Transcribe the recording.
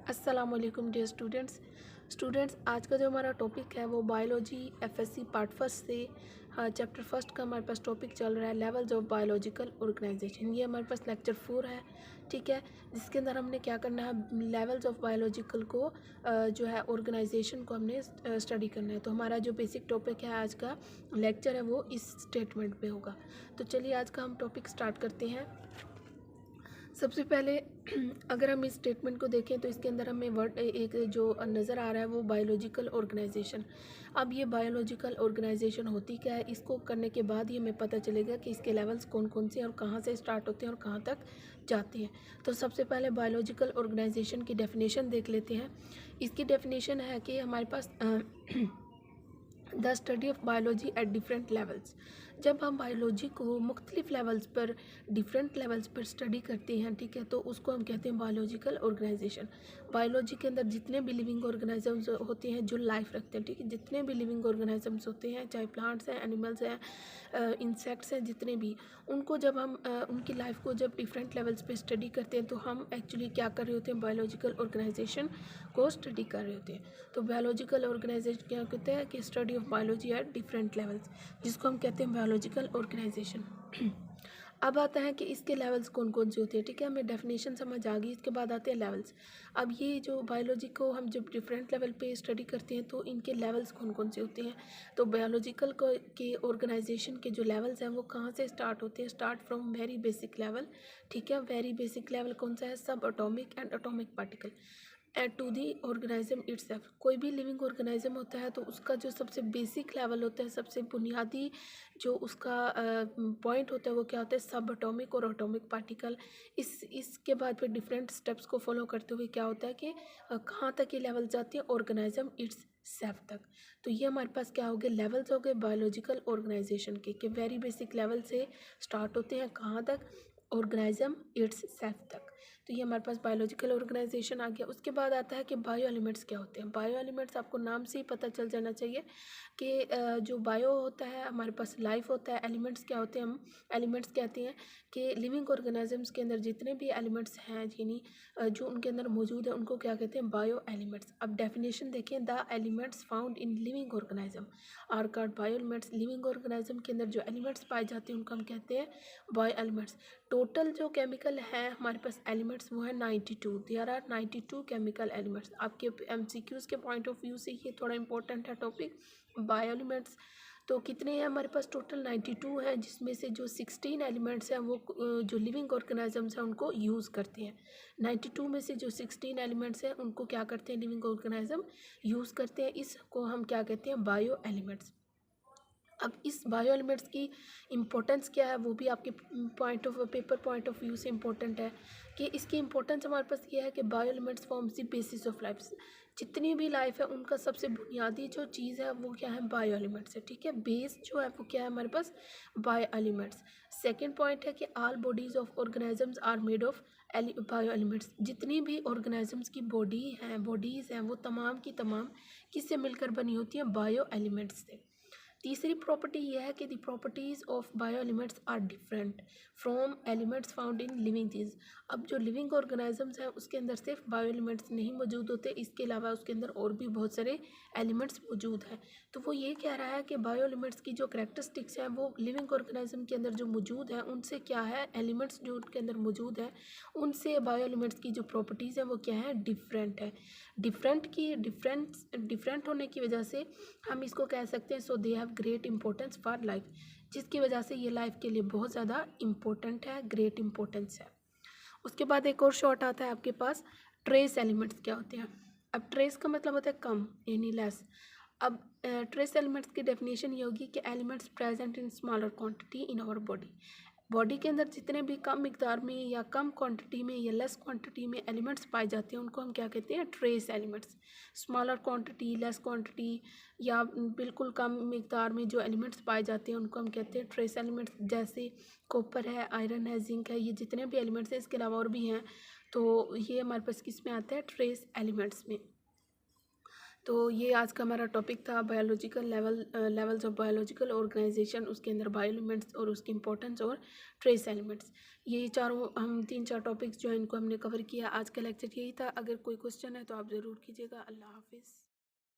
अस्सलाम वालेकुम dear students आज का जो हमारा टॉपिक है वो बायोलॉजी एफएससी पार्ट फर्स्ट से चैप्टर फर्स्ट का हमारे पास टॉपिक चल रहा है लेवल्स ऑफ बायोलॉजिकल ऑर्गेनाइजेशन। ये हमारे पास लेक्चर 4 है, ठीक है, जिसके अंदर हमने क्या करना है, लेवल्स ऑफ बायोलॉजिकल को जो है ऑर्गेनाइजेशन को हमने स्टडी करना है। तो हमारा जो बेसिक टॉपिक है आज का लेक्चर है वो इस स्टेटमेंट पे होगा। तो चलिए आज का हम टॉपिक स्टार्ट करते हैं। सबसे पहले अगर हम इस स्टेटमेंट को देखें तो इसके अंदर हमें वर्ड एक जो नज़र आ रहा है वो बायोलॉजिकल ऑर्गेनाइजेशन। अब ये बायोलॉजिकल ऑर्गेनाइजेशन होती क्या है, इसको करने के बाद ही हमें पता चलेगा कि इसके लेवल्स कौन कौन से हैं और कहाँ से स्टार्ट होते हैं और कहाँ तक जाते हैं। तो सबसे पहले बायोलॉजिकल ऑर्गेनाइजेशन की डेफिनेशन देख लेते हैं। इसकी डेफिनेशन है कि हमारे पास the study of biology at different levels. जब हम बायोलॉजी को मुख्तलिफ लेवल्स पर डिफरेंट लेवल्स पर स्टडी करते हैं, ठीक है, तो उसको हम कहते हैं बायोलॉजिकल ऑर्गेनाइजेशन। बायोलॉजी के अंदर जितने भी लिविंग ऑर्गेनिजम्स होते हैं जो लाइफ रखते हैं, ठीक है, जितने भी लिविंग ऑर्गेनिजम्स होते हैं, चाहे प्लांट्स हैं, एनिमल्स हैं, इंसेक्ट्स हैं, जितने भी, उनको जब हम उनकी लाइफ को जब डिफरेंट लेवल्स पे स्टडी करते हैं तो हम एक्चुअली क्या कर रहे होते हैं, बायोलॉजिकल ऑर्गेनाइजेशन को स्टडी कर रहे होते हैं। तो बायोलॉजिकल ऑर्गेनाइजेशन क्या कहते हैं कि study of biology at different levels, जिसको हम कहते हैं बायोलॉजिकल ऑर्गेनाइजेशन। अब आता है कि इसके लेवल्स कौन कौन से होते हैं, ठीक है, हमें डेफिनेशन समझ आ गई। इसके बाद आते हैं लेवल्स। अब ये जो बायोलॉजी को हम जब डिफरेंट लेवल पे स्टडी करते हैं तो इनके लेवल्स कौन कौन से होते हैं। तो बायोलॉजिकल को के ऑर्गेनाइजेशन के जो लेवल्स हैं वो कहाँ से स्टार्ट होते हैं, start from very basic level, ठीक है। वेरी बेसिक लेवल कौन सा है, सब atomic and atomic particle add to the organism itself. कोई भी लिविंग ऑर्गेनाइज्म होता है तो उसका जो सबसे बेसिक लेवल होता है, सबसे बुनियादी जो उसका पॉइंट होता है वो क्या होता है, सब एटॉमिक और एटॉमिक पार्टिकल। इसके बाद फिर डिफरेंट स्टेप्स को फॉलो करते हुए क्या होता है कि कहाँ तक ये लेवल जाती है, ऑर्गेनाइज्म इट्स सेल्फ तक। तो ये हमारे पास क्या हो गए, लेवल्स हो गए बायोलॉजिकल ऑर्गेनाइजेशन के वेरी बेसिक लेवल से स्टार्ट होते हैं कहाँ तक, ऑर्गेनाइज्म इट्स सेल्फ तक। तो ये हमारे पास बायोलॉजिकल ऑर्गेनाइजेशन आ गया। उसके बाद आता है कि बायो एलिमेंट्स क्या होते हैं। बायो एलिमेंट्स आपको नाम से ही पता चल जाना चाहिए कि जो बायो होता है हमारे पास लाइफ होता है, एलिमेंट्स क्या होते हैं, हम एलिमेंट्स कहते हैं कि लिविंग ऑर्गेनिजम्स के अंदर जितने भी एलिमेंट्स हैं, यानी जो उनके अंदर मौजूद है उनको क्या कहते हैं, बायो एलिमेंट्स। अब डेफिनेशन देखें, the elements found in living organism are called bio elements. Living organism के अंदर जो एलिमेंट्स पाए जाते हैं उनको हम कहते हैं बायो एलिमेंट्स। टोटल जो केमिकल है हमारे पास एलिमेंट्स वो है 92। There are 92 chemical elements. आपके एमसीक्यूज़ के पॉइंट ऑफ व्यू से ये थोड़ा इंपॉर्टेंट है टॉपिक, बायो एलिमेंट्स। तो कितने हैं हमारे पास, टोटल 92 हैं, जिसमें से जो 16 एलिमेंट्स हैं वो जो लिविंग ऑर्गेनिजम्स हैं उनको यूज़ करते हैं। 92 में से जो 16 एलिमेंट्स हैं उनको क्या करते हैं, लिविंग ऑर्गेनिज्म यूज़ करते हैं। इसको हम क्या कहते हैं, बायो एलिमेंट्स। अब इस बायो एलिमेंट्स की इम्पोर्टेंस क्या है वो भी आपके पॉइंट ऑफ व्यू से इम्पोर्टेंट है कि इसकी इम्पोर्टेंस हमारे पास ये है कि bio elements forms the basis of life. जितनी भी लाइफ है उनका सबसे बुनियादी जो चीज़ है वो क्या है, बायो एलिमेंट्स है, ठीक है। बेस जो है वो क्या है हमारे पास, बायो एलिमेंट्स। सेकेंड पॉइंट है कि all bodies of organisms are made of bio elements. जितनी भी ऑर्गेनिजम्स की बॉडीज़ हैं वो तमाम की तमाम किससे मिलकर बनी होती हैं, बायो एलिमेंट्स से। तीसरी प्रॉपर्टी यह है कि the properties of bio elements are different from elements found in living things. अब जो लिविंग ऑर्गेनिजम्स हैं उसके अंदर सिर्फ बायो एलिमेंट्स नहीं मौजूद होते, इसके अलावा उसके अंदर और भी बहुत सारे एलिमेंट्स मौजूद हैं। तो वो ये कह रहा है कि बायो एलिमेंट्स की जो करेक्टरिस्टिक्स हैं वो लिविंग ऑर्गेनिज्म के अंदर जो मौजूद है उनसे क्या है, एलिमेंट्स जो उनके अंदर मौजूद है उनसे बायो एलिमेंट्स की जो प्रॉपर्टीज़ हैं वो क्या है, डिफरेंट है। डिफरेंट होने की वजह से हम इसको कह सकते हैं, so they have great importance for life, जिसकी वजह से ये लाइफ के लिए बहुत ज़्यादा इम्पोर्टेंट है, ग्रेट इंपॉर्टेंस है। उसके बाद एक और शॉर्ट आता है आपके पास, ट्रेस एलिमेंट्स क्या होते हैं। अब ट्रेस का मतलब होता है कम, यानी लेस। अब ट्रेस एलिमेंट्स की डेफिनेशन ये होगी कि elements present in smaller quantity in our body के अंदर जितने भी कम मिकदार में या कम क्वांटिटी में या लेस क्वांटिटी में एलिमेंट्स पाए जाते हैं उनको हम क्या कहते हैं, trace elements. Smaller quantity, less quantity या बिल्कुल कम मिकदार में जो एलिमेंट्स पाए जाते हैं उनको हम कहते हैं ट्रेस एलिमेंट्स। जैसे कॉपर है, आयरन है, जिंक है, ये जितने भी एलिमेंट्स हैं, इसके अलावा और भी हैं, तो ये हमारे पास किस में आता है, ट्रेस एलिमेंट्स में। तो ये आज का हमारा टॉपिक था biological levels of biological organization, उसके अंदर बायो एलिमेंट्स और उसकी इंपॉर्टेंस और ट्रेस एलिमेंट्स। ये चारों हम 3-4 टॉपिक्स जो हैं इनको हमने कवर किया। आज का लेक्चर यही था। अगर कोई क्वेश्चन है तो आप ज़रूर कीजिएगा। अल्लाह हाफिज़।